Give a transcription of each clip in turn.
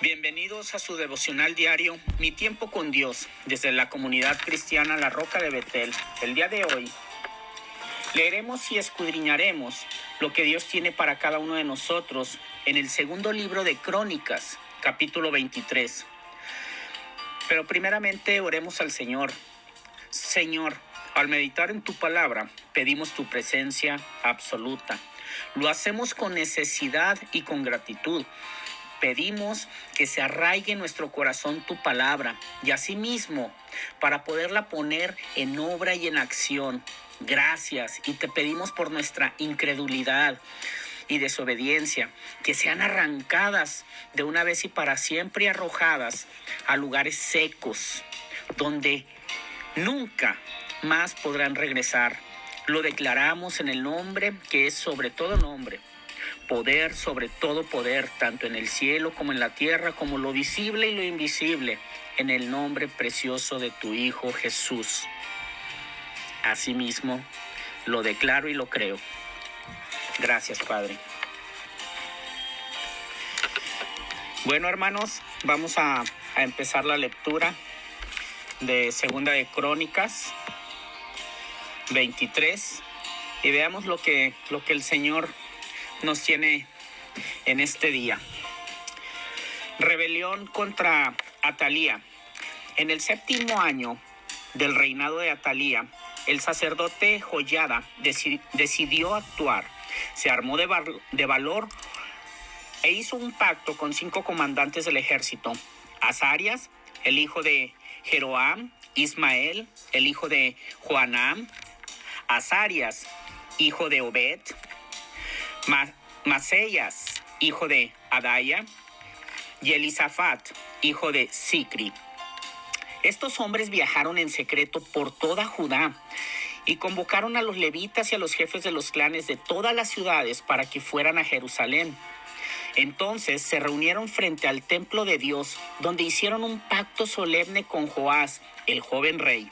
Bienvenidos a su devocional diario, Mi Tiempo con Dios, desde la comunidad cristiana La Roca de Betel. El día de hoy leeremos y escudriñaremos lo que Dios tiene para cada uno de nosotros en el segundo libro de Crónicas, capítulo 23. Pero primeramente oremos al Señor. Señor, al meditar en tu palabra, pedimos tu presencia absoluta. Lo hacemos con necesidad y con gratitud. Pedimos que se arraigue en nuestro corazón tu palabra y asimismo para poderla poner en obra y en acción. Gracias, y te pedimos por nuestra incredulidad y desobediencia, que sean arrancadas de una vez y para siempre y arrojadas a lugares secos, donde nunca más podrán regresar. Lo declaramos en el nombre que es sobre todo nombre. Poder sobre todo poder, tanto en el cielo como en la tierra, como lo visible y lo invisible, en el nombre precioso de tu Hijo Jesús. Asimismo, lo declaro y lo creo. Gracias, Padre. Bueno, hermanos, vamos a empezar la lectura de Segunda de Crónicas 23 y veamos lo que el Señor nos tiene en este día. Rebelión contra Atalía. En el 7º año del reinado de Atalía, el sacerdote Joiada decidió actuar. Se armó de valor e hizo un pacto con 5 comandantes del ejército: Azarias, el hijo de Jeroam; Ismael, el hijo de Joanam; Azarias, hijo de Obed; Maasías, hijo de Adaya; y Elisafat, hijo de Sicri. Estos hombres viajaron en secreto por toda Judá y convocaron a los levitas y a los jefes de los clanes de todas las ciudades para que fueran a Jerusalén. Entonces se reunieron frente al templo de Dios, donde hicieron un pacto solemne con Joás, el joven rey.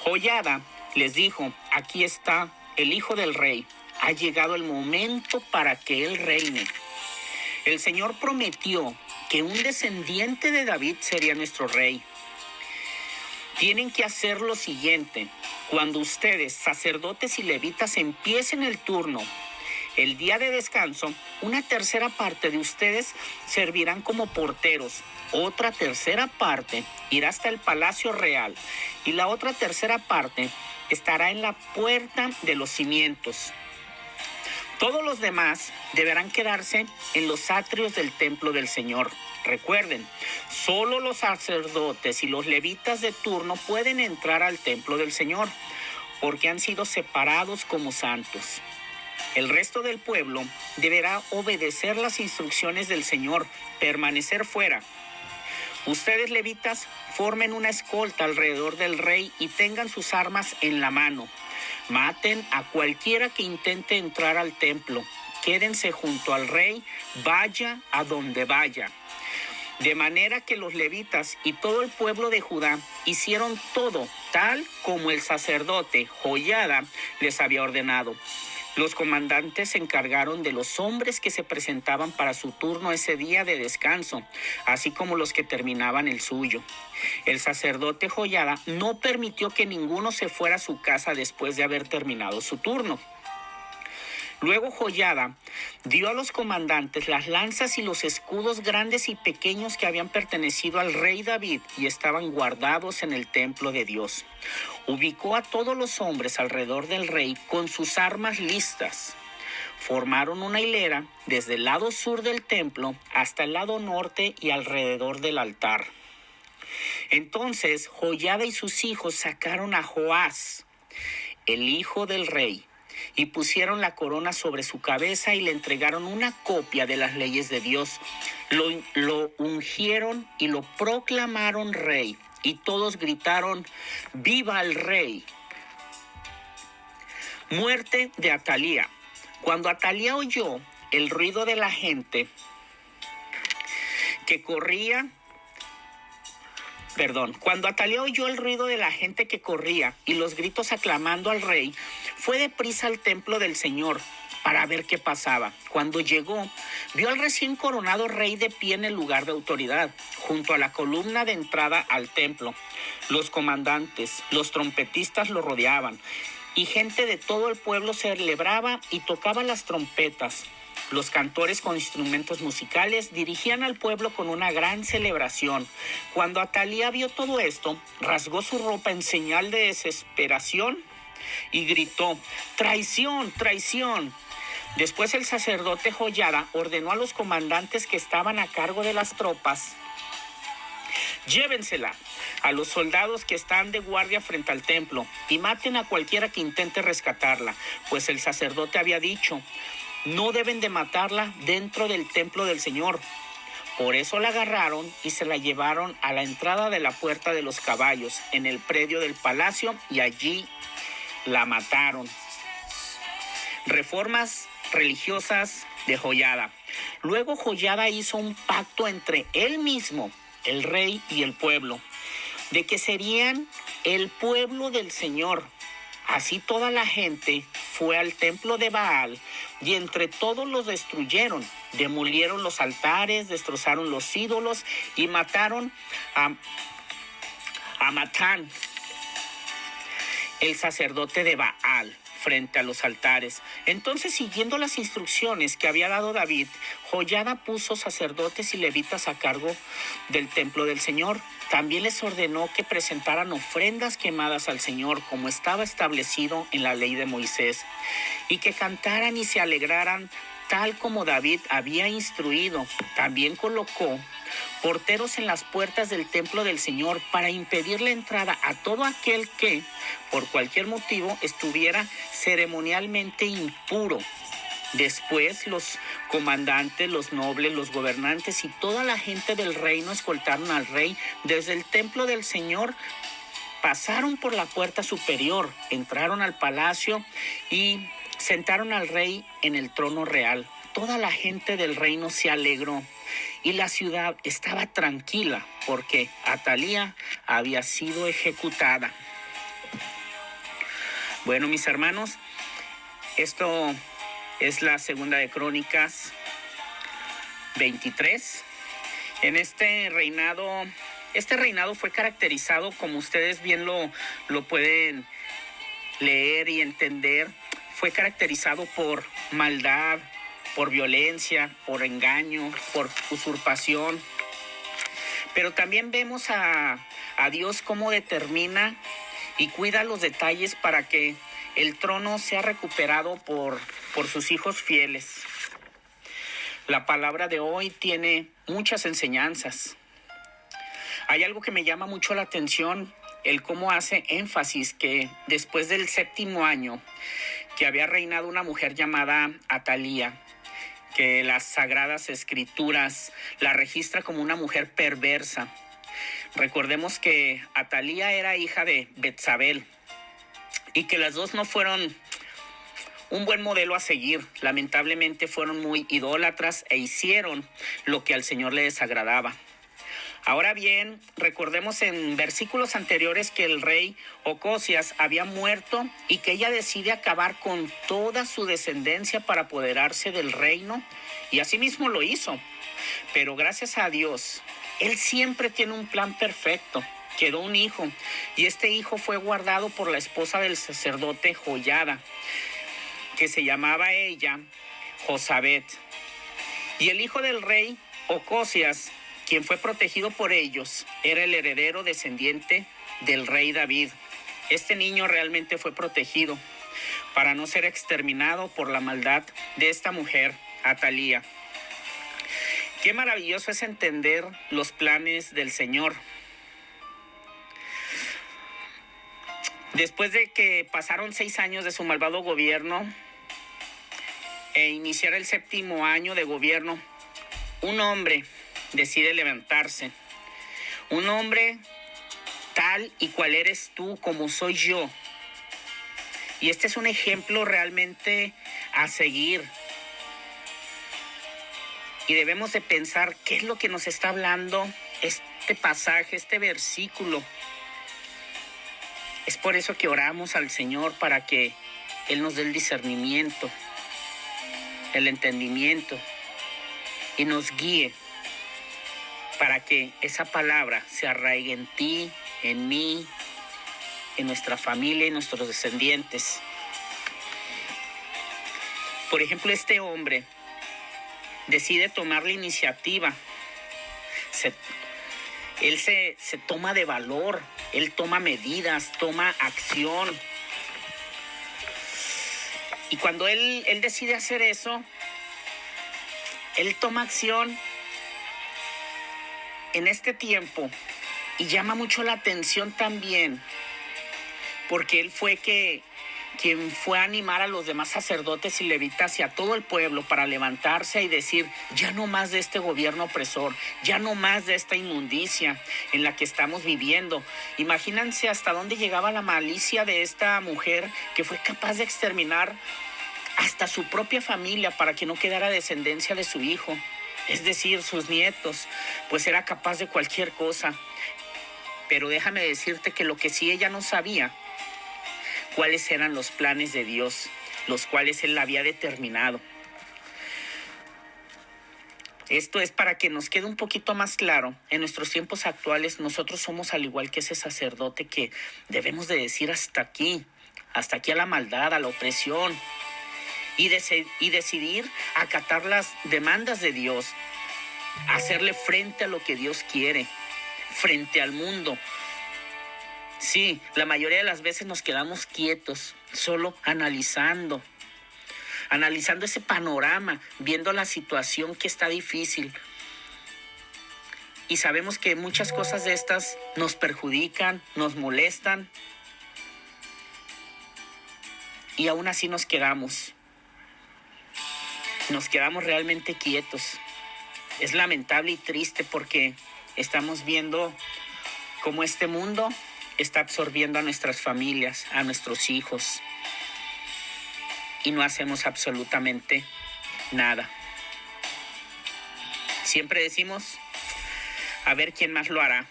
Joiada les dijo: aquí está el hijo del rey. Ha llegado el momento para que él reine. El Señor prometió que un descendiente de David sería nuestro rey. Tienen que hacer lo siguiente: cuando ustedes, sacerdotes y levitas, empiecen el turno, el día de descanso, una tercera parte de ustedes servirán como porteros. Otra tercera parte irá hasta el palacio real y la otra tercera parte estará en la puerta de los cimientos. Todos los demás deberán quedarse en los atrios del templo del Señor. Recuerden, solo los sacerdotes y los levitas de turno pueden entrar al templo del Señor, porque han sido separados como santos. El resto del pueblo deberá obedecer las instrucciones del Señor, permanecer fuera. Ustedes, levitas, formen una escolta alrededor del rey y tengan sus armas en la mano. Maten a cualquiera que intente entrar al templo. Quédense junto al rey, vaya a donde vaya. De manera que los levitas y todo el pueblo de Judá hicieron todo tal como el sacerdote Joiada les había ordenado. Los comandantes se encargaron de los hombres que se presentaban para su turno ese día de descanso, así como los que terminaban el suyo. El sacerdote Joiada no permitió que ninguno se fuera a su casa después de haber terminado su turno. Luego Joiada dio a los comandantes las lanzas y los escudos grandes y pequeños que habían pertenecido al rey David y estaban guardados en el templo de Dios. Ubicó a todos los hombres alrededor del rey con sus armas listas. Formaron una hilera desde el lado sur del templo hasta el lado norte y alrededor del altar. Entonces Joiada y sus hijos sacaron a Joás, el hijo del rey, y pusieron la corona sobre su cabeza y le entregaron una copia de las leyes de Dios. Lo ungieron y lo proclamaron rey, y todos gritaron: ¡Viva el rey! Muerte de Atalía. Cuando Atalía oyó el ruido de la gente que corría, Cuando Atalía oyó el ruido de la gente que corría y los gritos aclamando al rey, fue deprisa al templo del Señor. para ver qué pasaba. Cuando llegó, vio al recién coronado rey de pie en el lugar de autoridad, junto a la columna de entrada al templo. Los comandantes, los trompetistas lo rodeaban, y gente de todo el pueblo celebraba y tocaba las trompetas. Los cantores con instrumentos musicales dirigían al pueblo con una gran celebración. Cuando Atalía vio todo esto, rasgó su ropa en señal de desesperación y gritó: ¡Traición, traición! Después el sacerdote Joiada ordenó a los comandantes que estaban a cargo de las tropas: llévensela a los soldados que están de guardia frente al templo y maten a cualquiera que intente rescatarla, pues el sacerdote había dicho: no deben de matarla dentro del templo del Señor. Por eso la agarraron y se la llevaron a la entrada de la Puerta de los Caballos, en el predio del palacio, y allí la mataron. Reformas religiosas de Joiada. Luego Joiada hizo un pacto entre él mismo, el rey y el pueblo, de que serían el pueblo del Señor. Así toda la gente fue al templo de Baal y entre todos los destruyeron. Demolieron los altares, destrozaron los ídolos y mataron a Matán, el sacerdote de Baal, frente a los altares. Entonces, siguiendo las instrucciones que había dado David, Joiada puso sacerdotes y levitas a cargo del templo del Señor. También les ordenó que presentaran ofrendas quemadas al Señor, como estaba establecido en la ley de Moisés, y que cantaran y se alegraran tal como David había instruido. También colocó porteros en las puertas del templo del Señor para impedir la entrada a todo aquel que, por cualquier motivo, estuviera ceremonialmente impuro. Después los comandantes, los nobles, los gobernantes y toda la gente del reino escoltaron al rey desde el templo del Señor. Pasaron por la puerta superior, entraron al palacio y sentaron al rey en el trono real. Toda la gente del reino se alegró y la ciudad estaba tranquila porque Atalía había sido ejecutada. Bueno, mis hermanos, esto es la segunda de Crónicas 23. En este reinado fue caracterizado, como ustedes bien lo pueden leer y entender, fue caracterizado por maldad, por violencia, por engaño, por usurpación. Pero también vemos a Dios cómo determina y cuida los detalles para que el trono sea recuperado por sus hijos fieles. La palabra de hoy tiene muchas enseñanzas. Hay algo que me llama mucho la atención, el cómo hace énfasis que después del 7º año que había reinado una mujer llamada Atalía, que las Sagradas Escrituras la registra como una mujer perversa. Recordemos que Atalía era hija de Betsabel y que las dos no fueron un buen modelo a seguir. Lamentablemente fueron muy idólatras e hicieron lo que al Señor le desagradaba. Ahora bien, recordemos en versículos anteriores que el rey Ocosías había muerto y que ella decide acabar con toda su descendencia para apoderarse del reino, y así mismo lo hizo. Pero gracias a Dios, Él siempre tiene un plan perfecto. Quedó un hijo, y este hijo fue guardado por la esposa del sacerdote Joiada, que se llamaba ella Josabet. Y el hijo del rey Ocosías, quien fue protegido por ellos, era el heredero descendiente del rey David. Este niño realmente fue protegido para no ser exterminado por la maldad de esta mujer, Atalía. Qué maravilloso es entender los planes del Señor. Después de que pasaron 6 años de su malvado gobierno e iniciara el 7º año de gobierno, un hombre decide levantarse. Un hombre tal y cual eres tú, como soy yo. Y este es un ejemplo realmente a seguir. Y debemos de pensar qué es lo que nos está hablando este pasaje, este versículo. Es por eso que oramos al Señor, para que Él nos dé el discernimiento. el entendimiento y nos guíe para que esa palabra se arraigue en ti, en mí, en nuestra familia y nuestros descendientes. Por ejemplo, este hombre decide tomar la iniciativa. Él se toma de valor, él toma medidas, toma acción. Y cuando él decide hacer eso, él toma acción en este tiempo y llama mucho la atención también, porque él fue quien fue a animar a los demás sacerdotes y levitas y a todo el pueblo para levantarse y decir, ya no más de este gobierno opresor, ya no más de esta inmundicia en la que estamos viviendo. Imagínense hasta dónde llegaba la malicia de esta mujer que fue capaz de exterminar hasta su propia familia para que no quedara descendencia de su hijo, es decir, sus nietos, pues era capaz de cualquier cosa. Pero déjame decirte que lo que sí ella no sabía, cuáles eran los planes de Dios, los cuales Él había determinado. Esto es para que nos quede un poquito más claro. En nuestros tiempos actuales, nosotros somos al igual que ese sacerdote que debemos de decir hasta aquí a la maldad, a la opresión, y decidir acatar las demandas de Dios, hacerle frente a lo que Dios quiere, frente al mundo. Sí, la mayoría de las veces nos quedamos quietos, solo analizando ese panorama, viendo la situación que está difícil. Y sabemos que muchas cosas de estas nos perjudican, nos molestan. Y aún así nos quedamos realmente quietos. Es lamentable y triste porque estamos viendo cómo este mundo está absorbiendo a nuestras familias, a nuestros hijos, y no hacemos absolutamente nada. Siempre decimos, a ver quién más lo hará.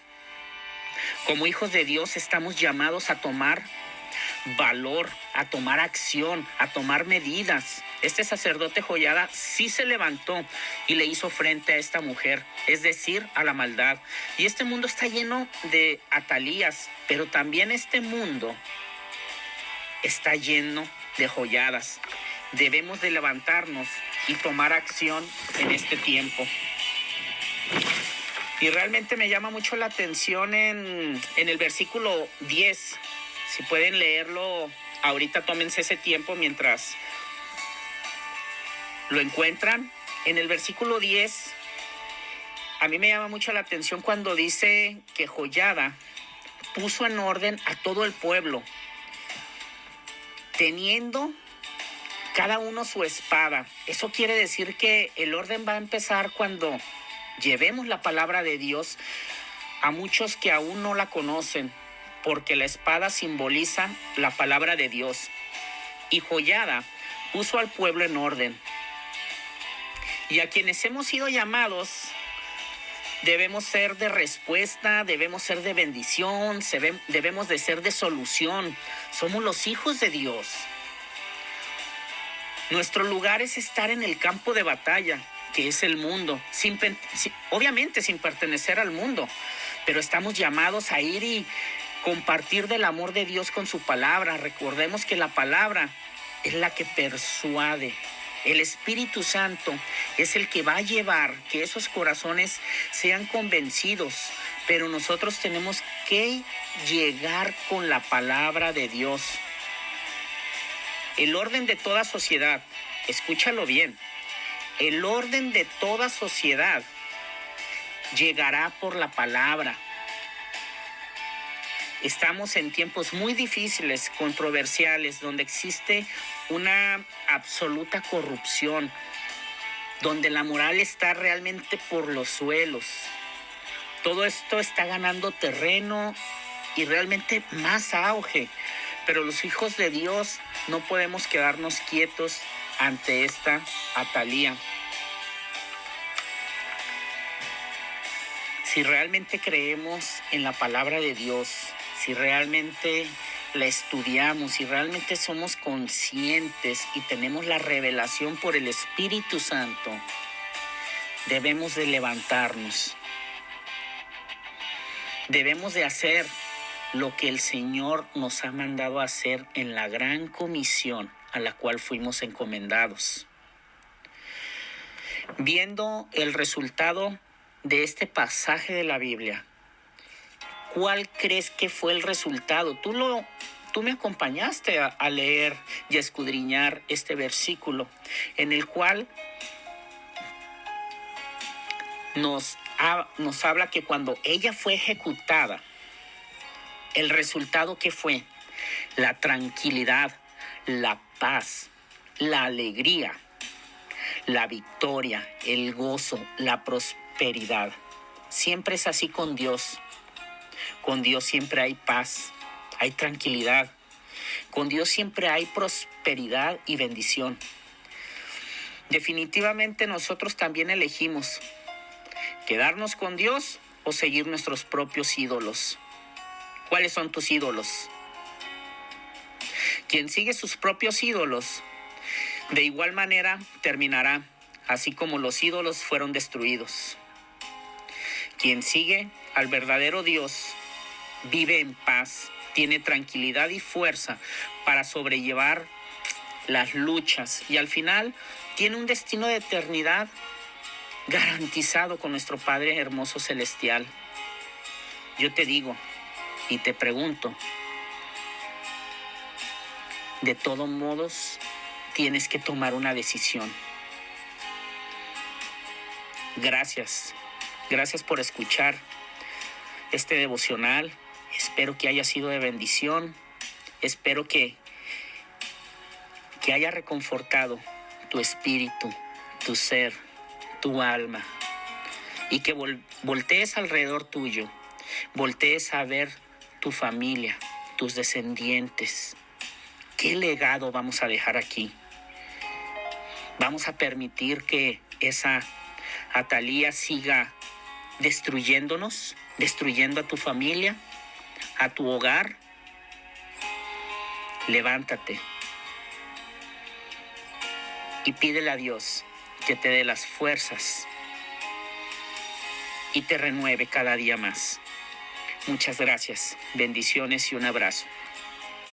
Como hijos de Dios estamos llamados a tomar valor, a tomar acción, a tomar medidas. Este sacerdote Joiada sí se levantó y le hizo frente a esta mujer, es decir, a la maldad. Y este mundo está lleno de Atalías, pero también este mundo está lleno de Joiadas. Debemos de levantarnos y tomar acción en este tiempo. Y realmente me llama mucho la atención en el versículo 10. Si pueden leerlo, ahorita tómense ese tiempo mientras lo encuentran. En el versículo 10, a mí me llama mucho la atención cuando dice que Joiada puso en orden a todo el pueblo, teniendo cada uno su espada. Eso quiere decir que el orden va a empezar cuando llevemos la palabra de Dios a muchos que aún no la conocen, porque la espada simboliza la palabra de Dios. Y Joiada puso al pueblo en orden. Y a quienes hemos sido llamados, debemos ser de respuesta, debemos ser de bendición, debemos de ser de solución. Somos los hijos de Dios. Nuestro lugar es estar en el campo de batalla, que es el mundo, obviamente sin pertenecer al mundo, pero estamos llamados a ir y compartir del amor de Dios con su palabra. Recordemos que la palabra es la que persuade. El Espíritu Santo es el que va a llevar que esos corazones sean convencidos, pero nosotros tenemos que llegar con la palabra de Dios. El orden de toda sociedad, escúchalo bien, el orden de toda sociedad llegará por la palabra. Estamos en tiempos muy difíciles, controversiales, donde existe una absoluta corrupción, donde la moral está realmente por los suelos. Todo esto está ganando terreno y realmente más auge, pero los hijos de Dios no podemos quedarnos quietos ante esta Atalía. Si realmente creemos en la palabra de Dios, si realmente la estudiamos y realmente somos conscientes y tenemos la revelación por el Espíritu Santo, debemos de levantarnos. Debemos de hacer lo que el Señor nos ha mandado a hacer en la gran comisión a la cual fuimos encomendados. Viendo el resultado de este pasaje de la Biblia, ¿cuál crees que fue el resultado? Tú me acompañaste a leer y a escudriñar este versículo, en el cual nos habla que cuando ella fue ejecutada, el resultado que fue la tranquilidad, la paz, la alegría, la victoria, el gozo, la prosperidad. Siempre es así con Dios. Con Dios siempre hay paz, hay tranquilidad. Con Dios siempre hay prosperidad y bendición. Definitivamente nosotros también elegimos quedarnos con Dios o seguir nuestros propios ídolos. ¿Cuáles son tus ídolos? Quien sigue sus propios ídolos, de igual manera terminará, así como los ídolos fueron destruidos. Quien sigue al verdadero Dios, vive en paz, tiene tranquilidad y fuerza para sobrellevar las luchas y al final tiene un destino de eternidad garantizado con nuestro Padre hermoso celestial. Yo te digo y te pregunto, de todos modos tienes que tomar una decisión. Gracias por escuchar este devocional. Espero que haya sido de bendición. Espero que haya reconfortado tu espíritu, tu ser, tu alma. Y que voltees alrededor tuyo. Voltees a ver tu familia, tus descendientes. ¿Qué legado vamos a dejar aquí? ¿Vamos a permitir que esa Atalía siga destruyéndonos, destruyendo a tu familia, a tu hogar? Levántate y pídele a Dios que te dé las fuerzas y te renueve cada día más. Muchas gracias, bendiciones y un abrazo.